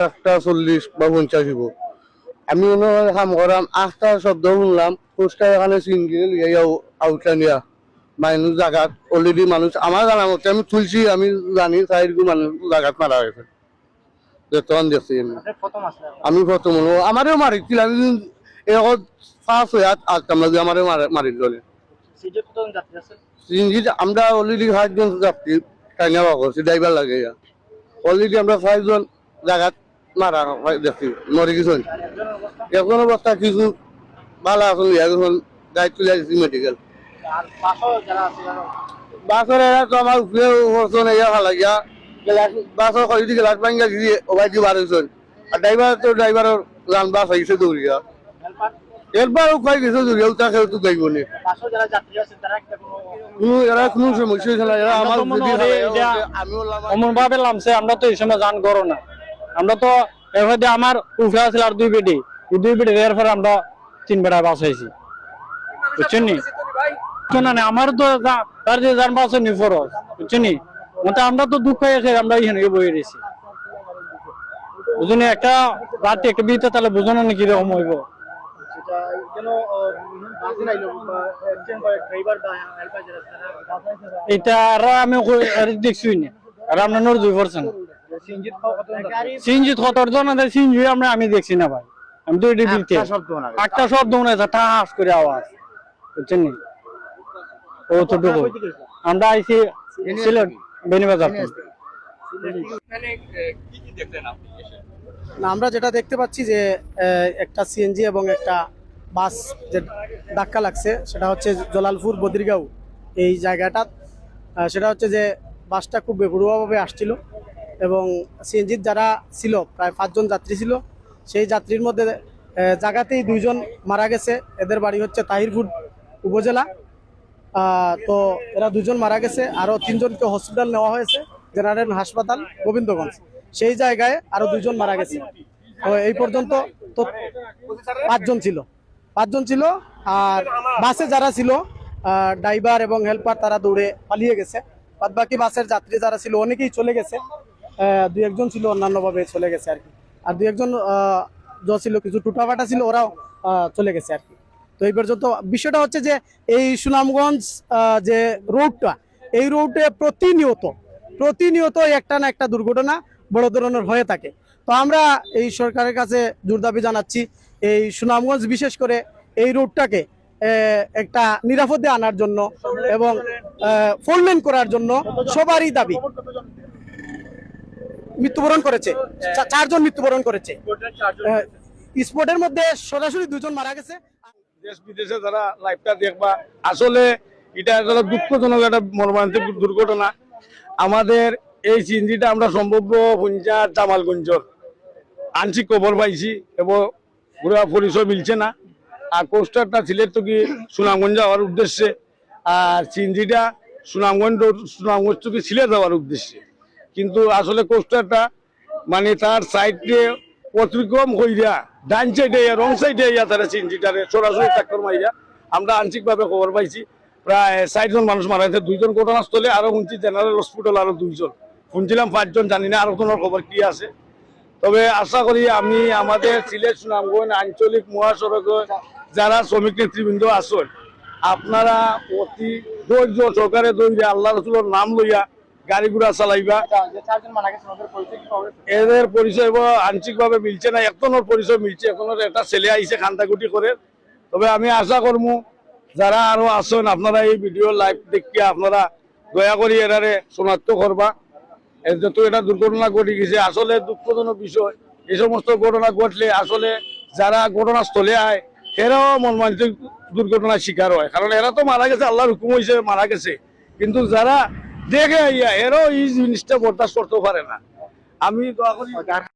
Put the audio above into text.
40 বা 50 হইব। আমি কাম করাম 8টা শব্দ শুনলাম পোস্টার এখানে সিঙ্গেল আউটটা নিয়া মানুষ জায়গাত অলরেডি মানুষ আমার জানা মতে আমি তুলছি আমি জানি 4 মানুষ জায়গাত মারা গেছে তখন দেখছি আমি প্রথম আমারও মারিছিল আমি এরকম 5 হয়ে 8 আমরা আমারও মারিল সিঞ্জিত আমরা অলরেডি 5 জন যাত্রী টাইনা বা করছি ড্রাইভার লাগে অলরেডি আমরা 5 জন জায়গাত মারা দেখছি মরে গেছেন এখন অবস্থা কিছু ভালো আসল এখন গাড়ি তুলে আসছি মেডিকেল বাসের এরা তো আমার উপরে হচ্ছেন ইয়া ভালো গিয়া বাসের কয়েকটি গ্লাস ভাঙ্গা দিয়ে ওভাই দিয়ে বার হয়েছেন আর ড্রাইভারের রান বাস হয়েছে দৌড়িয়া এরপর কয়ে গেছে দৌড়িয়া তাকে তো গাইব নি এরা কোনো সমস্যা ছিল এরা আমার অমন ভাবে নামছে আমরা তো এই সময় জান করো না আমরা তো এরপর আমার উঠে আছিল আর 2 বেডি এরপর আমরা 3 বেড়ায় বাস হয়েছি বুঝছেন নি না আমার তো তার যে যান বাস নি ফরজ বুঝছেন নি মতে আমরা তো দুঃখ হয়েছে আমরা এখানে বয়ে রয়েছি বুঝুন একটা রাতে একটা বিতে তাহলে বুঝো না কি রকম হইব এটা আমি দেখছি না আর আপনার নজর পড়ছেন সিঞ্জিত কতজন সিঞ্জি আমি দেখছি না ভাই আমি তো এটা বিলতে একটা শব্দ মনে হয় ঠাস করে আওয়াজ বুঝছেন নি ও ছোটটুকু আমরা আইছি সিলেট বেনিবাজার আমরা যেটা দেখতে পাচ্ছি যে একটা সিএনজি এবং একটা বাস যে ধাক্কা লাগছে সেটা হচ্ছে জলালপুর বদ্রিগাঁও এই জায়গাটা সেটা হচ্ছে যে বাসটা খুব বেপরোয়াভাবে আসছিল এবং সিএনজির যারা ছিল প্রায় 5 জন যাত্রী ছিল সেই যাত্রীর মধ্যে জায়গাতেই 2 জন মারা গেছে এদের বাড়ি হচ্ছে তাহিরপুর উপজেলা তো এরা 2 জন মারা গেছে আরও 3 জনকে হসপিটাল নেওয়া হয়েছে জেনারেল হাসপাতাল গোবিন্দগঞ্জ সেই জায়গায় আরো 2 জন মারা গেছে তো এই পর্যন্ত তো 5 জন ছিল আর বাসে যারা ছিল ড্রাইভার এবং হেল্পার তারা দৌড়ে পালিয়ে গেছে বাদ বাকি বাসের যাত্রী যারা ছিল অনেকেই চলে গেছে 2-1 জন ছিল অন্যান্যভাবে চলে গেছে আর কি আর 2-1 জন ছিল কিছু টুটাফাটা ছিল ওরাও চলে গেছে আর কি তো এই পর্যন্ত বিষয়টা হচ্ছে যে এই সুনামগঞ্জ যে রোডটা এই রোডে প্রতিনিয়ত একটা না একটা দুর্ঘটনা বড় ধরনের হয়ে থাকে তো আমরা এই সরকারের কাছে জোর দাবি জানাচ্ছি এই সুনামগঞ্জ বিশেষ করে এই রোডটাকে একটা নিরাপদে আনার জন্য এবং 4 লেন করার জন্য সবারই দাবি মৃত্যুবরণ করেছে 4 জন মৃত্যুবরণ করেছে স্পটের মধ্যে সরাসরি 2 জন মারা গেছে দেশ বিদেশে যারা লাইভটা দেখবা আসলে এটা একটা দুঃখজনক একটা মর্মান্তিক দুর্ঘটনা আমাদের এই সিএনজিটা আমরা সম্ভাব্য পঞ্চায়েত জামালগঞ্জর আংশিক খবর পাইছি এবং পুরা পরিচয় মিলছে না আর কোস্টারটা সিলেট থেকে সুনামগঞ্জ যাওয়ার উদ্দেশ্যে আর সিএনজিটা সুনামগঞ্জ থেকে সিলেট যাওয়ার উদ্দেশ্যে কিন্তু আসলে কোস্টারটা মানে তার সাইডে অতিক্রম হইয়া ডান সাইডে রং সাইডে তারা সিএনজিটারে সরাসরি ট্রাক্টর মাইয়া আমরা আংশিকভাবে খবর পাইছি প্রায় 60 জন মানুষ মারা গেছে 2 জন ঘটনাস্থলে আরো শুনছি জেনারেল হসপিটাল আরো 2 জন শুনছিলাম 5 জন জানি না আরো কোনো খবর কি আছে তবে আশা করি আমি আমাদের সিলেট সুনামগঞ্জ আঞ্চলিক মহাসড়কে যারা শ্রমিক নেতৃবৃন্দ আছেন আপনারা অতি ধৈর্য সরকারের ধৈর্য আল্লাহ রসুলের নাম লইয়া গাড়ি ঘোড়া চালাইবা এদের পরিচয় আংশিকভাবে মিলছে না এখনের পরিচয় মিলছে এখনের একটা ছেলে আইসে খান্দাকুটি করে তবে আমি আশা করবো যারা আরো আছেন আপনারা এই ভিডিও লাইভ দেখিয়ে আপনারা দয়া করে এরারে শনাক্ত করবা যত এটা দুর্ঘটনা ঘটে গেছে আসলে দুঃখজনক বিষয় এই সমস্ত ঘটনা ঘটলে আসলে যারা ঘটনাস্থলে আয় এরাও মর্মান্তিক দুর্ঘটনার শিকার হয় কারণ এরা তো মারা গেছে আল্লাহর হুকুম হয়েছে মারা গেছে কিন্তু যারা দেখে এরাও এই জিনিসটা বরদাস্ত করতে পারে না আমি দোয়া করি